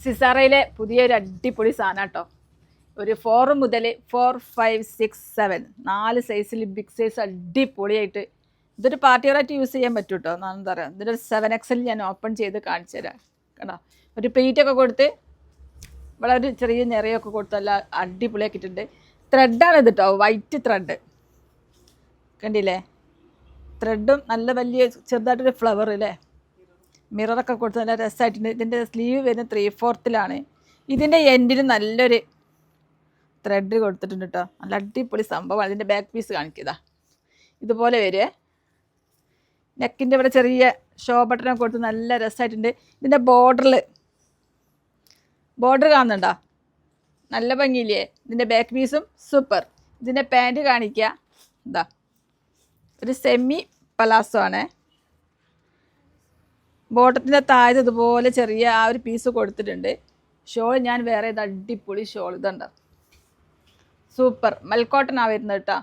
സിസാറയിലെ പുതിയൊരു അടിപൊളി സാധനം കേട്ടോ. ഒരു 4 മുതൽ 4, 5, 6, 7 4 സൈസിൽ ബിഗ് സൈസ് അടിപൊളിയായിട്ട് ഇതൊരു പാർട്ടി വെയറായിട്ട് യൂസ് ചെയ്യാൻ പറ്റും കേട്ടോ. എന്താ പറയുക, ഇതിൻ്റെ 7XL ഞാൻ ഓപ്പൺ ചെയ്ത് കാണിച്ചു തരാം. കണ്ടോ, ഒരു പ്ലേറ്റൊക്കെ കൊടുത്ത് ഇവിടെ ഒരു ചെറിയ നിറയൊക്കെ കൊടുത്ത് നല്ല അടിപൊളിയാക്കിയിട്ടുണ്ട്. ത്രെഡാണ് ഇത് കേട്ടോ, വൈറ്റ് ത്രെഡ് കണ്ടില്ലേ. ത്രെഡും നല്ല വലിയ ചെറുതായിട്ടൊരു ഫ്ലവർ അല്ലേ, മിററൊക്കെ കൊടുത്ത് നല്ല രസമായിട്ടുണ്ട്. ഇതിൻ്റെ സ്ലീവ് വരുന്നത് 3/4 ഇതിൻ്റെ എൻഡിൽ നല്ലൊരു ത്രെഡ് കൊടുത്തിട്ടുണ്ട് കേട്ടോ. നല്ല അടിപൊളി സംഭവമാണ്. ഇതിൻ്റെ ബാക്ക് പീസ് കാണിക്കുക, ഇതുപോലെ വരുവേ. നെക്കിൻ്റെ ഇവിടെ ചെറിയ ഷോ ബട്ടനൊക്കെ കൊടുത്ത് നല്ല രസമായിട്ടുണ്ട്. ഇതിൻ്റെ ബോർഡർ കാണുന്നുണ്ടോ, നല്ല ഭംഗിയില്ലേ. ഇതിൻ്റെ ബാക്ക് പീസും സൂപ്പർ. ഇതിൻ്റെ പാൻറ്റ് കാണിക്കുക, ഇതാ ഒരു സെമി പലാസോ ആണ്. ബോട്ടത്തിൻ്റെ താഴെ ഇതുപോലെ ചെറിയ ആ ഒരു പീസ് കൊടുത്തിട്ടുണ്ട്. ഷോൾ ഞാൻ വേറെ ഇത് അടിപൊളി ഷോൾ ഇതുണ്ട്, സൂപ്പർ മൽക്കോട്ടനാണ് വരുന്നത് കേട്ടോ.